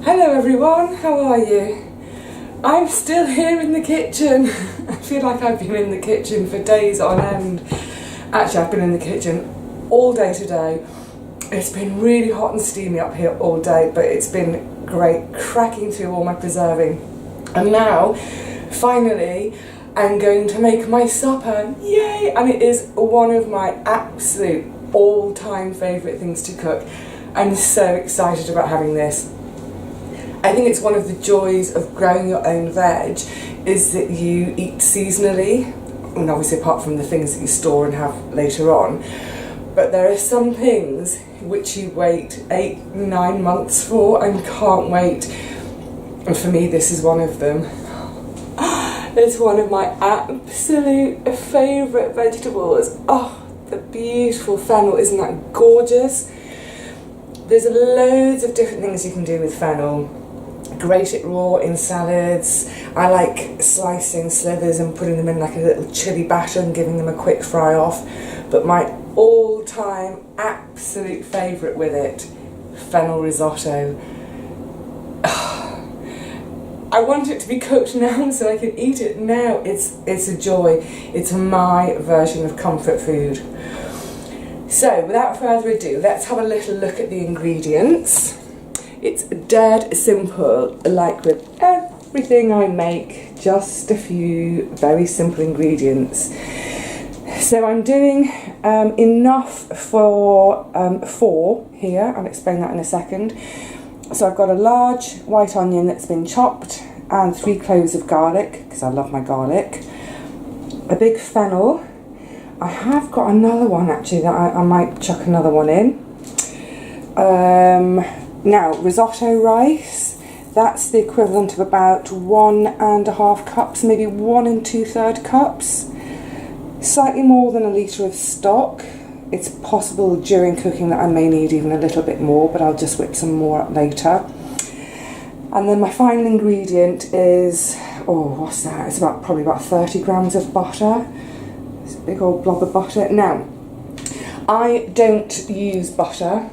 Hello everyone, how are you? I'm still here in the kitchen. I feel like I've been in the kitchen for days on end. Actually, I've been in the kitchen all day today. It's been really hot and steamy up here all day, but it's been great, cracking through all my preserving. And now, finally, I'm going to make my supper. Yay! And it is one of my absolute all-time favourite things to cook. I'm so excited about having this. I think it's one of the joys of growing your own veg is that you eat seasonally, and obviously apart from the things that you store and have later on, but there are some things which you wait 8-9 months for and can't wait, and for me this is one of them. It's one of my absolute favourite vegetables. Oh, the beautiful fennel, isn't that gorgeous? There's loads of different things you can do with fennel. Grate it raw in salads. I like slicing slivers and putting them in like a little chili batter and giving them a quick fry off. But my all-time absolute favourite with it, fennel risotto. I want it to be cooked now so I can eat it now. It's a joy. It's my version of comfort food. So without further ado, let's have a little look at the ingredients. It's dead simple, like with everything I make, just a few very simple ingredients. So I'm doing enough for 4 here, I'll explain that in a second. So I've got a large white onion that's been chopped and 3 cloves of garlic, because I love my garlic. A big fennel. I have got another one actually that I might chuck another one in. Now, risotto rice, that's the equivalent of about 1.5 cups, maybe 1 2/3 cups. Slightly more than a litre of stock. It's possible during cooking that I may need even a little bit more, but I'll just whip some more up later. And then my final ingredient is, what's that? It's probably about 30 grams of butter. It's a big old blob of butter. Now, I don't use butter.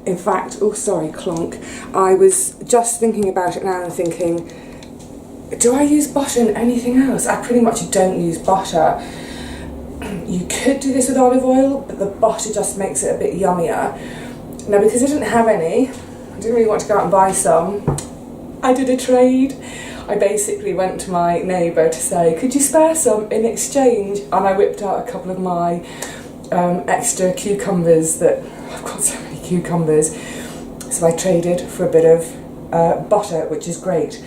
In fact, clonk. I was just thinking about it now and thinking, do I use butter in anything else? I pretty much don't use butter. You could do this with olive oil, but the butter just makes it a bit yummier. Now, because I didn't have any, I didn't really want to go out and buy some, I did a trade. I basically went to my neighbour to say, could you spare some in exchange? And I whipped out a couple of my extra cucumbers that, I've got so many cucumbers, so I traded for a bit of butter, which is great.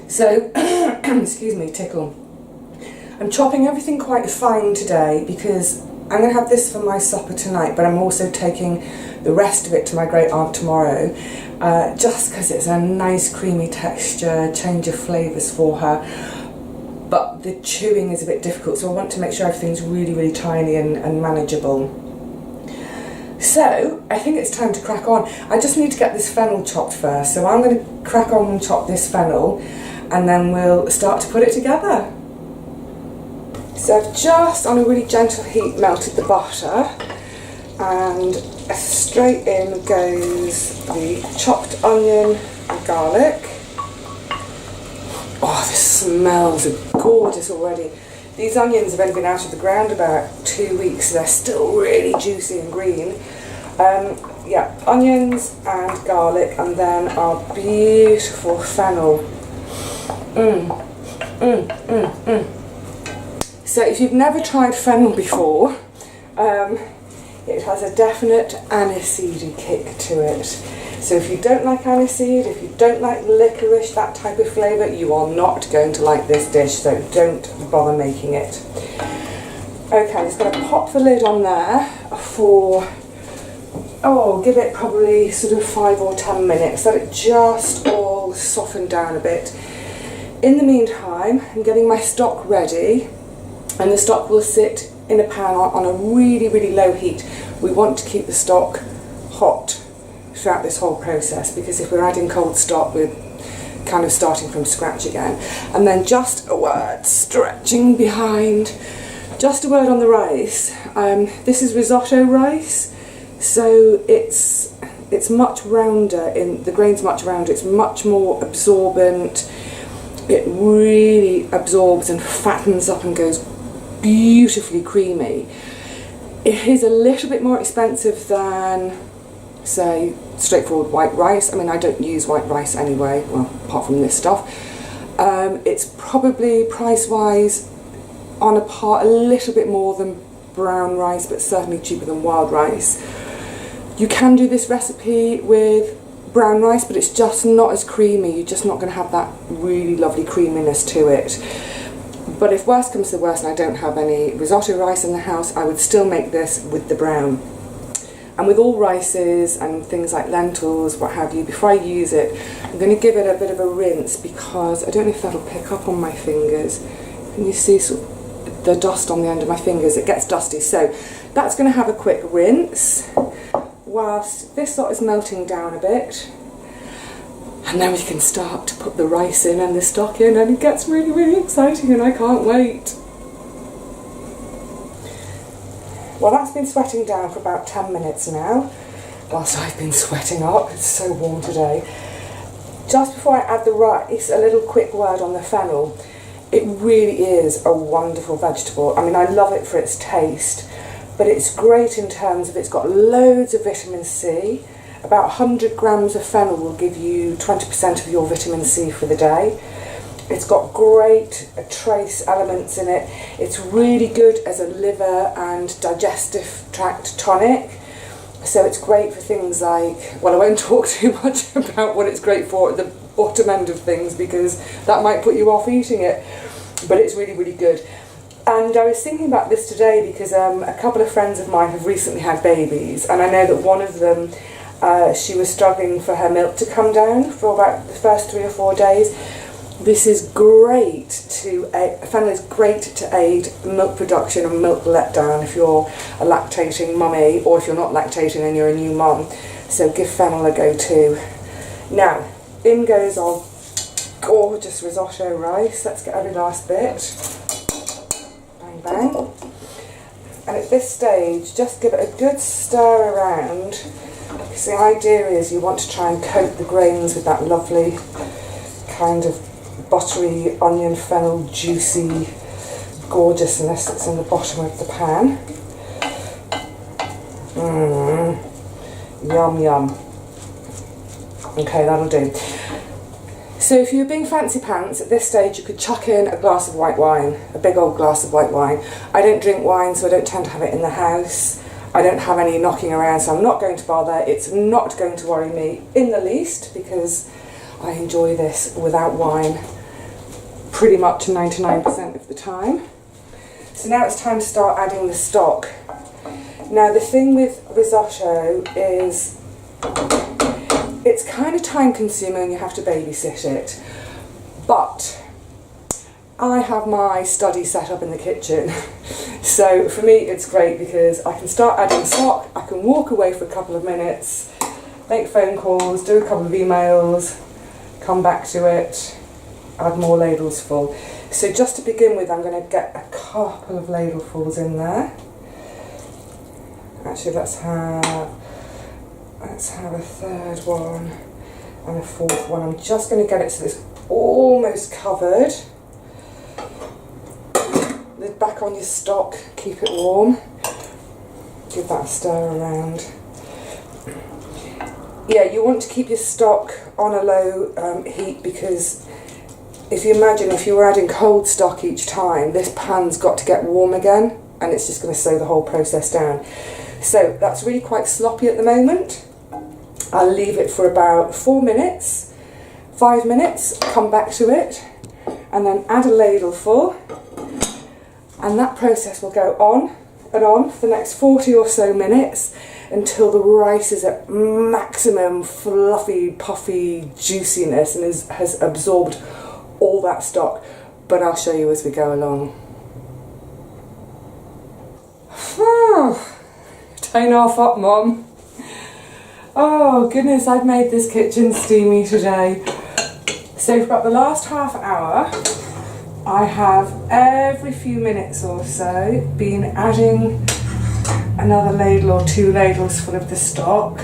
So, excuse me, tickle. I'm chopping everything quite fine today because I'm going to have this for my supper tonight, but I'm also taking the rest of it to my great aunt tomorrow, just because it's a nice creamy texture, change of flavours for her. But the chewing is a bit difficult, so I want to make sure everything's really, really tiny and manageable. So, I think it's time to crack on. I just need to get this fennel chopped first, so I'm going to crack on and chop this fennel, and then we'll start to put it together. So I've just, on a really gentle heat, melted the butter, and straight in goes the chopped onion and garlic. Oh, this smells gorgeous already. These onions have only been out of the ground about 2 weeks, so they're still really juicy and green. Yeah, onions and garlic, and then our beautiful fennel. So if you've never tried fennel before, it has a definite aniseedy kick to it. So if you don't like aniseed, if you don't like licorice, that type of flavour, you are not going to like this dish, so don't bother making it. Okay, I'm just going to pop the lid on there for, give it probably sort of 5 or 10 minutes, let it just all soften down a bit. In the meantime, I'm getting my stock ready, and the stock will sit in a pan on a really, really low heat. We want to keep the stock hot throughout this whole process, because if we're adding cold stock, we're kind of starting from scratch again. And then just a word, stretching behind, just a word on the rice. This is risotto rice, so it's it's much rounder, the grain's much rounder, it's much more absorbent. It really absorbs and fattens up and goes beautifully creamy. It is a little bit more expensive than, say, straightforward white rice. I mean, I don't use white rice anyway, well, apart from this stuff. It's probably price-wise on a par, a little bit more than brown rice, but certainly cheaper than wild rice. You can do this recipe with brown rice, but it's just not as creamy. You're just not going to have that really lovely creaminess to it. But if worst comes to worst and I don't have any risotto rice in the house, I would still make this with the brown. And with all rices and things like lentils, what have you, before I use it, I'm going to give it a bit of a rinse, because I don't know if that'll pick up on my fingers. Can you see sort of the dust on the end of my fingers? It gets dusty. So that's going to have a quick rinse whilst this lot is melting down a bit. And then we can start to put the rice in and the stock in, and it gets really, really exciting, and I can't wait. Well, that's been sweating down for about 10 minutes now, whilst I've been sweating up. It's so warm today. Just before I add the rice, a little quick word on the fennel. It really is a wonderful vegetable. I mean, I love it for its taste, but it's great in terms of it's got loads of vitamin C. About 100 grams of fennel will give you 20% of your vitamin C for the day. It's got great trace elements in it. It's really good as a liver and digestive tract tonic. So it's great for things like, well, I won't talk too much about what it's great for at the bottom end of things, because that might put you off eating it. But it's really, really good. And I was thinking about this today because a couple of friends of mine have recently had babies, and I know that one of them, she was struggling for her milk to come down for about the first 3 or 4 days. This is great fennel is great to aid milk production and milk letdown if you're a lactating mummy, or if you're not lactating and you're a new mum. So give fennel a go too. Now, in goes our gorgeous risotto rice. Let's get every last bit. Bang, bang. And at this stage, just give it a good stir around, because the idea is you want to try and coat the grains with that lovely kind of buttery onion fennel juicy gorgeousness that's in the bottom of the pan. Yum yum. Okay, that'll do. So if you're being fancy pants, at this stage you could chuck in a glass of white wine, a big old glass of white wine. I don't drink wine, so I don't tend to have it in the house. I don't have any knocking around, so I'm not going to bother. It's not going to worry me in the least, because I enjoy this without wine pretty much 99% of the time. So now it's time to start adding the stock. Now the thing with risotto is it's kind of time consuming and you have to babysit it, but I have my study set up in the kitchen. So for me it's great because I can start adding stock, I can walk away for a couple of minutes, make phone calls, do a couple of emails, come back to it, add more ladles full. So just to begin with, I'm going to get a couple of ladlefuls in there. Actually, let's have a third one and a fourth one. I'm just going to get it so it's almost covered. Lid back on your stock, keep it warm. Give that a stir around. Yeah, you want to keep your stock on a low heat, because if you imagine if you were adding cold stock each time, this pan's got to get warm again, and it's just going to slow the whole process down. So that's really quite sloppy at the moment. I'll leave it for about 4 minutes, 5 minutes, come back to it, and then add a ladleful, and that process will go on and on for the next 40 or so minutes until the rice is at maximum fluffy, puffy juiciness and has absorbed all that stock, but I'll show you as we go along. Turn off up, Mum. Oh goodness, I've made this kitchen steamy today. So for about the last half hour, I have every few minutes or so been adding another ladle or 2 ladles full of the stock.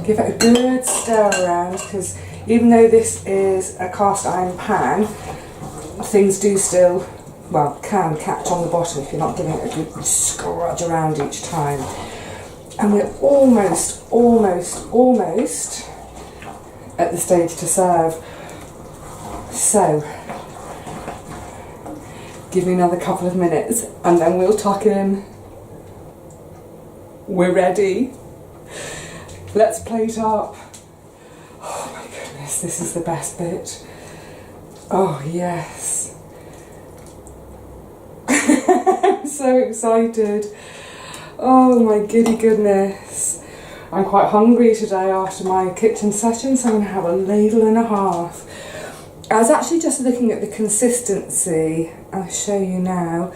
Give it a good stir around, because even though this is a cast iron pan, things do still, well, can catch on the bottom if you're not giving it a good scrudge around each time. And we're almost at the stage to serve. So, give me another couple of minutes and then we'll tuck in. We're ready. Let's plate up. Oh my goodness, this is the best bit. Oh yes. I'm so excited. Oh my giddy goodness. I'm quite hungry today after my kitchen session, so I'm going to have a ladle and a half. I was actually just looking at the consistency, I'll show you now,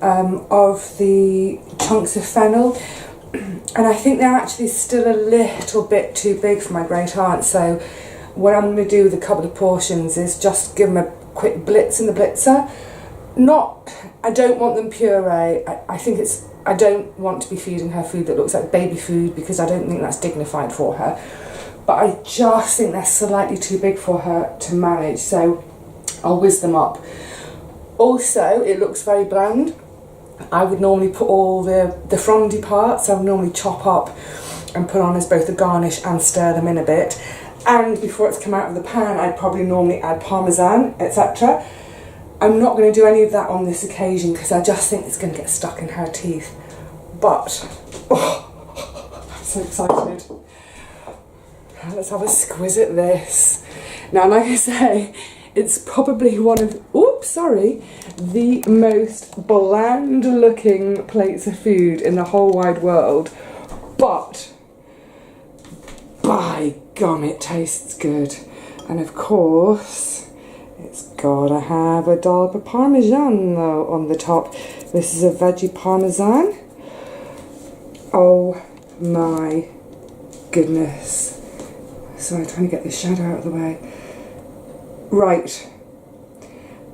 of the chunks of fennel, and I think they're actually still a little bit too big for my great aunt, so what I'm going to do with a couple of portions is just give them a quick blitz in the blitzer. I don't want them puree. I don't want to be feeding her food that looks like baby food, because I don't think that's dignified for her. But I just think they're slightly too big for her to manage, so I'll whiz them up. Also, it looks very bland. I would normally put all the frondy parts, I would normally chop up and put on as both a garnish and stir them in a bit. And before it's come out of the pan, I'd probably normally add parmesan, etc. I'm not going to do any of that on this occasion because I just think it's going to get stuck in her teeth. But, I'm so excited. Let's have a squiz at this. Now, like I say, it's probably one of, the most bland looking plates of food in the whole wide world. But, by gum, it tastes good. And of course, it's gotta have a dollop of parmesan though on the top. This is a veggie parmesan. Oh my goodness. Sorry, trying to get this shadow out of the way. Right.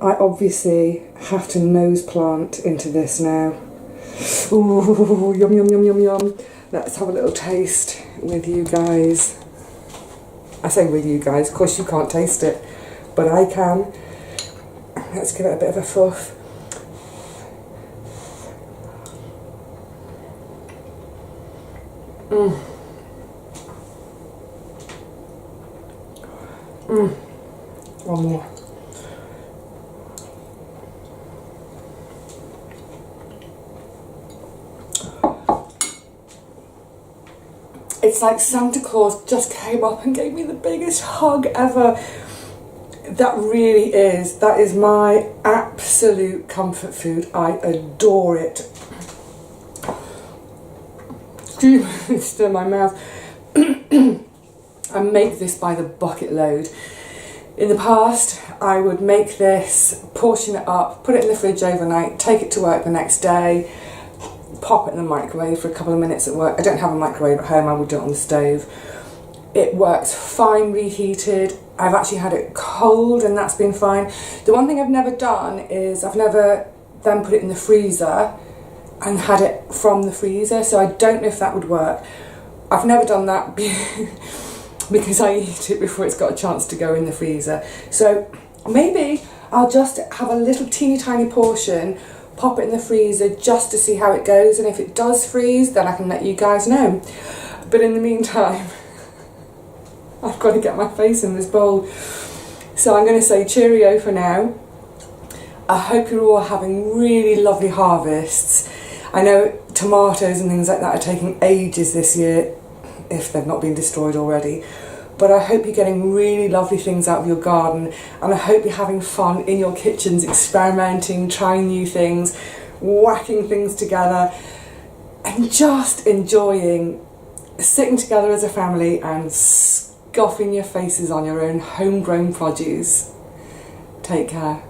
I obviously have to nose plant into this now. Ooh, yum, yum, yum, yum, yum. Let's have a little taste with you guys. I say with you guys, of course you can't taste it, but I can. Let's give it a bit of a fluff. One more. It's like Santa Claus just came up and gave me the biggest hug ever. That is my absolute comfort food. I adore it. It's still in my mouth. I make this by the bucket load. In the past, I would make this, portion it up, put it in the fridge overnight, take it to work the next day, pop it in the microwave for a couple of minutes at work. I don't have a microwave at home, I would do it on the stove. It works fine reheated. I've actually had it cold and that's been fine. The one thing I've never done is I've never then put it in the freezer and had it from the freezer, so I don't know if that would work. I've never done that because I eat it before it's got a chance to go in the freezer. So maybe I'll just have a little teeny tiny portion, pop it in the freezer just to see how it goes, and if it does freeze then I can let you guys know. But in the meantime, I've got to get my face in this bowl. So I'm going to say cheerio for now. I hope you're all having really lovely harvests. I know tomatoes and things like that are taking ages this year, if they've not been destroyed already. But I hope you're getting really lovely things out of your garden, and I hope you're having fun in your kitchens, experimenting, trying new things, whacking things together, and just enjoying sitting together as a family and scoffing your faces on your own homegrown produce. Take care.